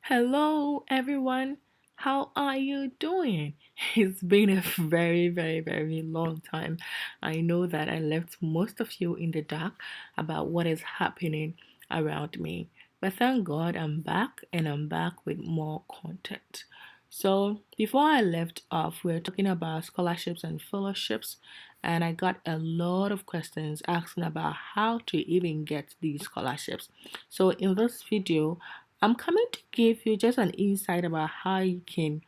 Hello, everyone. How are you doing? It's been a very long time. I know that I left most of you in the dark about what is happening around me. But thank God I'm back and I'm back with more content. So, before I left off, we are talking about scholarships and fellowships, and I got a lot of questions asking about how to even get these scholarships. So, in this video, I'm coming to give you just an insight about how you can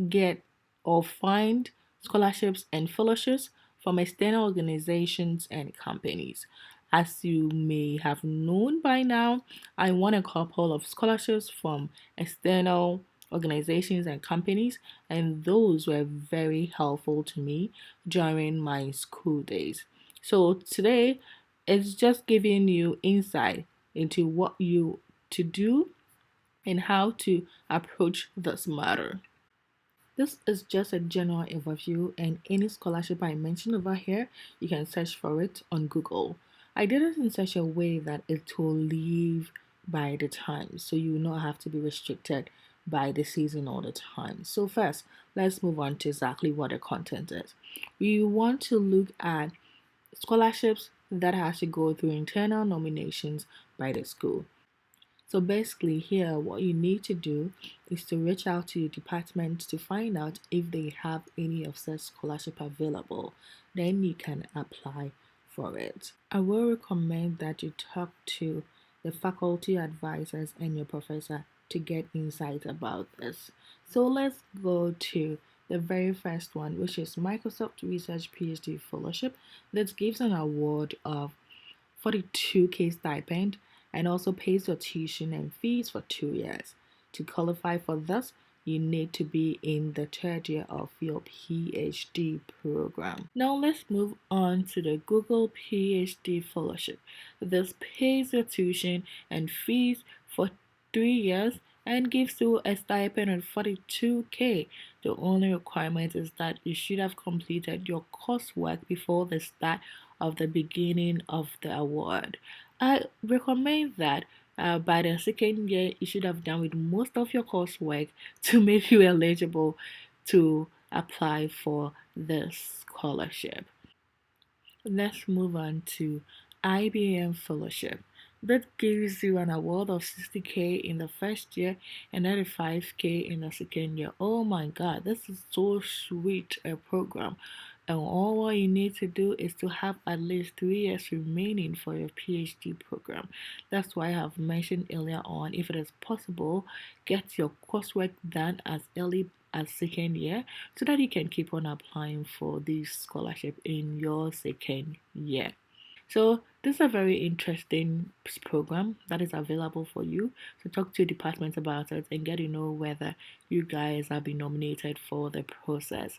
get or find scholarships and fellowships from external organizations and companies. As you may have known by now, I won a couple of scholarships from external organizations and companies, and those were very helpful to me during my school days. So today, it's just giving you insight into what you to do and how to approach this matter. This is just a general overview, and any scholarship I mentioned over here, you can search for it on Google. I did it in such a way that it will leave by the time, so you will not have to be restricted by the season all the time. So, first, let's move on to exactly what the content is. We want to look at scholarships that has to go through internal nominations by the school. So basically, here, what you need to do is to reach out to your department to find out if they have any of such scholarship available. Then you can apply for it. I will recommend that you talk to the faculty advisors and your professor to get insight about this. So let's go to the very first one, which is Microsoft Research PhD Fellowship. That gives an award of 42K stipend and also pays your tuition and fees for 2 years. To qualify for this, you need to be in the third year of your PhD program. Now let's move on to the Google PhD Fellowship. This pays your tuition and fees for 3 years and gives you a stipend of 42K. The only requirement is that you should have completed your coursework before the start of the beginning of the award. I recommend that by the second year, you should have done with most of your coursework to make you eligible to apply for this scholarship. Let's move on to IBM Fellowship. That gives you an award of 60K in the first year and 95K in the second year. Oh my god, this is so sweet a program. And all what you need to do is to have at least 3 years remaining for your PhD program. That's why I have mentioned earlier on, if it is possible, get your coursework done as early as second year so that you can keep on applying for this scholarship in your second year. So this is a very interesting program that is available for you. So talk to your department about it and get to know whether you guys have been nominated for the process.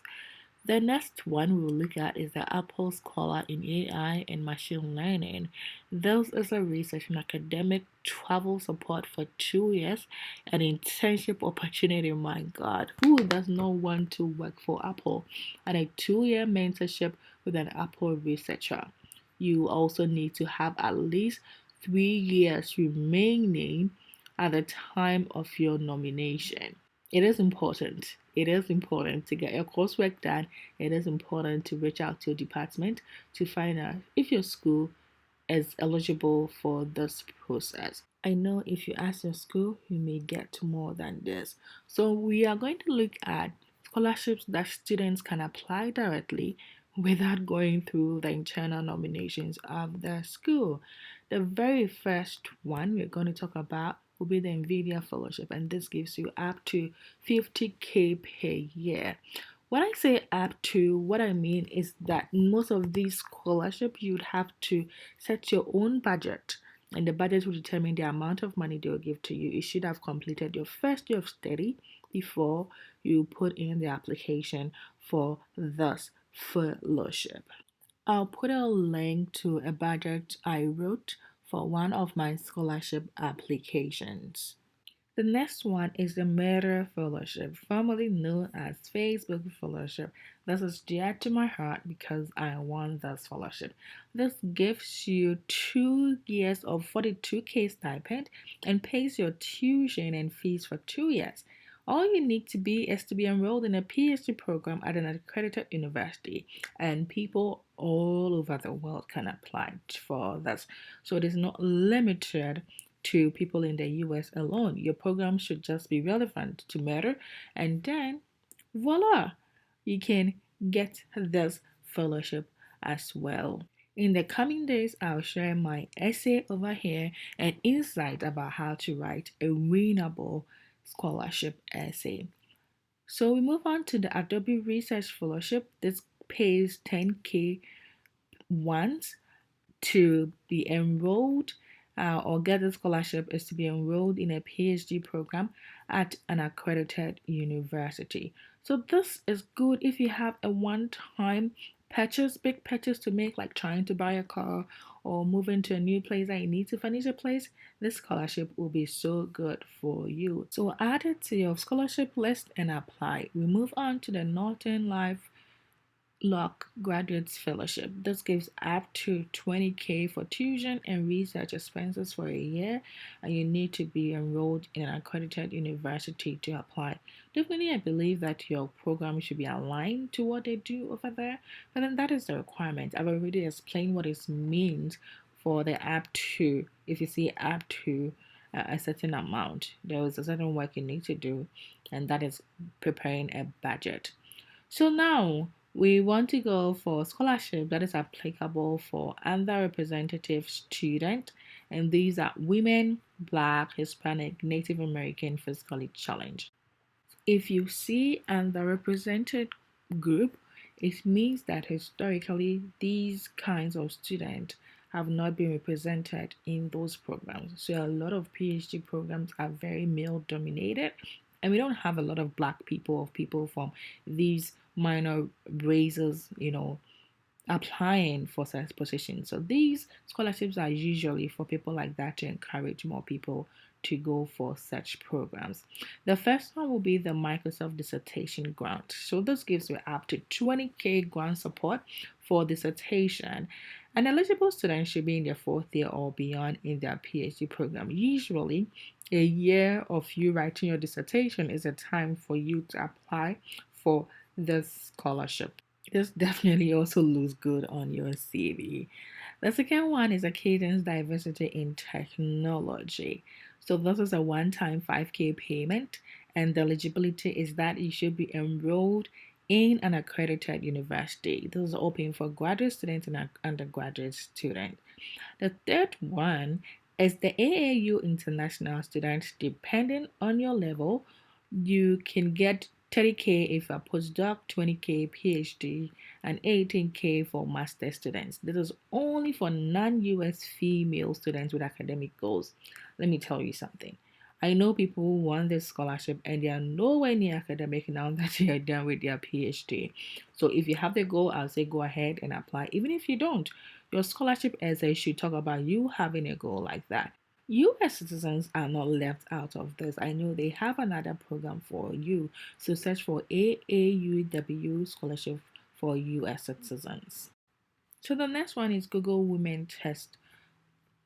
The next one we'll look at is the Apple Scholar in AI and Machine Learning. This is a research and academic travel support for 2 years, an internship opportunity. My God, who does not want to work for Apple? And a 2 year mentorship with an Apple researcher. You also need to have at least 3 years remaining at the time of your nomination. It is important. It is important to get your coursework done. It is important to reach out to your department to find out if your school is eligible for this process. I know if you ask your school, you may get more than this. So we are going to look at scholarships that students can apply directly without going through the internal nominations of the school. The very first one we're going to talk about will be the NVIDIA Fellowship, and this gives you up to 50K per year. When I say up to, what I mean is that most of these scholarships you'd have to set your own budget, and the budget will determine the amount of money they will give to you. You should have completed your first year of study before you put in the application for this fellowship. I'll put a link to a budget I wrote for one of my scholarship applications. The next one is the Meta Fellowship, formerly known as Facebook Fellowship. This is dear to my heart because I won this fellowship. This gives you 2 years of 42K stipend and pays your tuition and fees for 2 years. All you need to be is to be enrolled in a PhD program at an accredited university, and people all over the world can apply for this. So it is not limited to people in the US alone. Your program should just be relevant to matter, and then voila, you can get this fellowship as well. In the coming days, I'll share my essay over here and insight about how to write a winnable scholarship essay. So we move on to the Adobe Research Fellowship. This pays 10K once to be enrolled or get a scholarship is to be enrolled in a PhD program at an accredited university. So this is good if you have a one-time purchase, big purchase to make, like trying to buy a car or move into a new place that you need to furnish a place. This scholarship will be so good for you. So add it to your scholarship list and apply. We move on to the Norton Life Lock Graduates Fellowship. This gives up to 20K for tuition and research expenses for a year, and you need to be enrolled in an accredited university to apply. Definitely, I believe that your program should be aligned to what they do over there, but then that is the requirement. I've already explained what it means for the up to. If you see up to a certain amount, there is a certain work you need to do, and that is preparing a budget. So now we want to go for scholarship that is applicable for underrepresented students, and these are women, Black, Hispanic, Native American, physically challenged. If you see underrepresented group, it means that historically these kinds of students have not been represented in those programs. So a lot of PhD programs are very male dominated, and we don't have a lot of Black people or people from these minor races, applying for such positions. So these scholarships are usually for people like that to encourage more people to go for such programs. The first one will be the Microsoft Dissertation Grant. So this gives you up to 20K grant support for dissertation. An eligible student should be in their fourth year or beyond in their PhD program. Usually, a year of you writing your dissertation is a time for you to apply for this scholarship. This definitely also looks good on your CV. The second one is a Cadence Diversity in Technology. So this is a one-time 5K payment, and the eligibility is that you should be enrolled in an accredited university. This is open for graduate students and undergraduate students. The third one is the AAU International Students. Depending on your level, you can get 30K if a postdoc, 20K PhD, and 18K for master students. This is only for non-US female students with academic goals. Let me tell you something. I know people who want this scholarship and they are nowhere near academic now that they are done with their PhD. So if you have the goal, I'll say go ahead and apply. Even if you don't, your scholarship essay should talk about you having a goal like that. US citizens are not left out of this. I know they have another program for you. So search for AAUW scholarship for US citizens. So the next one is Google Women Test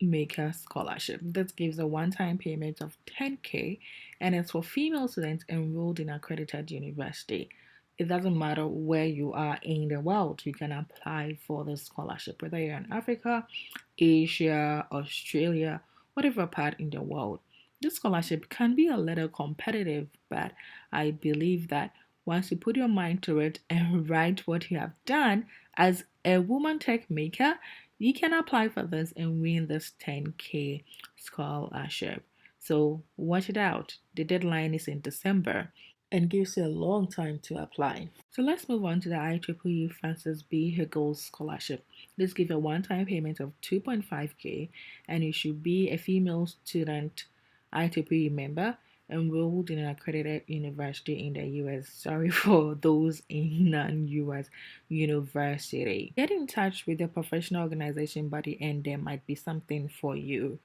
Maker Scholarship. This gives a one-time payment of 10K, and it's for female students enrolled in accredited university. It doesn't matter where you are in the world, you can apply for this scholarship, whether you're in Africa, Asia, Australia, whatever part in the world. This scholarship can be a little competitive, but I believe that once you put your mind to it and write what you have done as a woman tech maker, you can apply for this and win this 10K scholarship. So watch it out. The deadline is in December and gives you a long time to apply. So let's move on to the IEEE Francis B. Hegel Scholarship. This gives a one-time payment of 2.5K, and you should be a female student IEEE member enrolled in an accredited university in the US. Sorry for those in non-US university. Get in touch with your professional organization body and there might be something for you.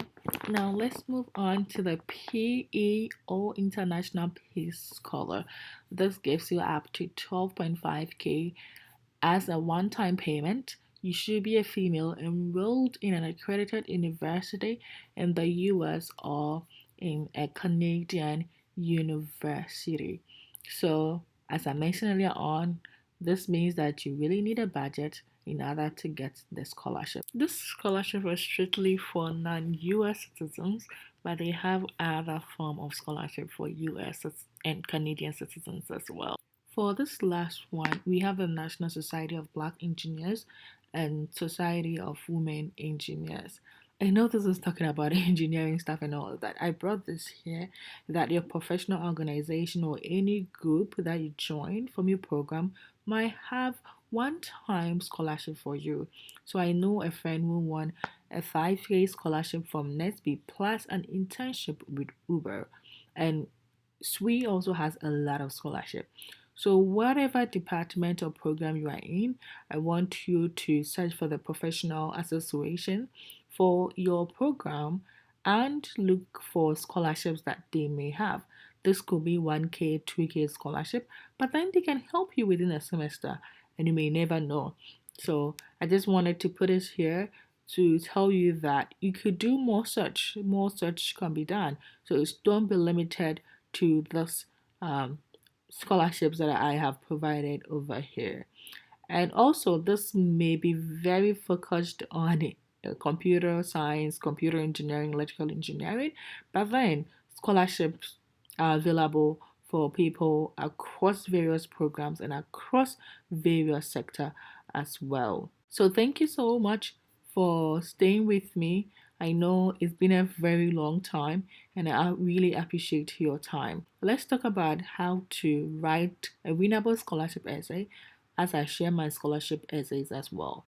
Now let's move on to the PEO International Peace Scholar. This gives you up to 12.5K as a one-time payment. You should be a female enrolled in an accredited university in the US or in a Canadian university. So, as I mentioned earlier on, this means that you really need a budget in order to get the scholarship. This scholarship is strictly for non-US citizens, but they have other form of scholarship for US and Canadian citizens as well. For this last one, we have the National Society of Black Engineers and Society of Women Engineers. I know this is talking about engineering stuff and all of that. I brought this here that your professional organization or any group that you join from your program might have one-time scholarship for you. So I know a friend who won a 5K scholarship from NETB plus an internship with Uber. And SWE also has a lot of scholarship. So whatever department or program you are in, I want you to search for the professional association for your program and look for scholarships that they may have. This could be 1K, 2K scholarship, but then they can help you within a semester and you may never know. So I just wanted to put it here to tell you that you could do more search can be done. So don't be limited to this scholarships that I have provided over here. And also, this may be very focused on computer science, computer engineering, electrical engineering, but then scholarships are available for people across various programs and across various sector as well. So thank you so much for staying with me. I know it's been a very long time and I really appreciate your time. Let's talk about how to write a winnable scholarship essay as I share my scholarship essays as well.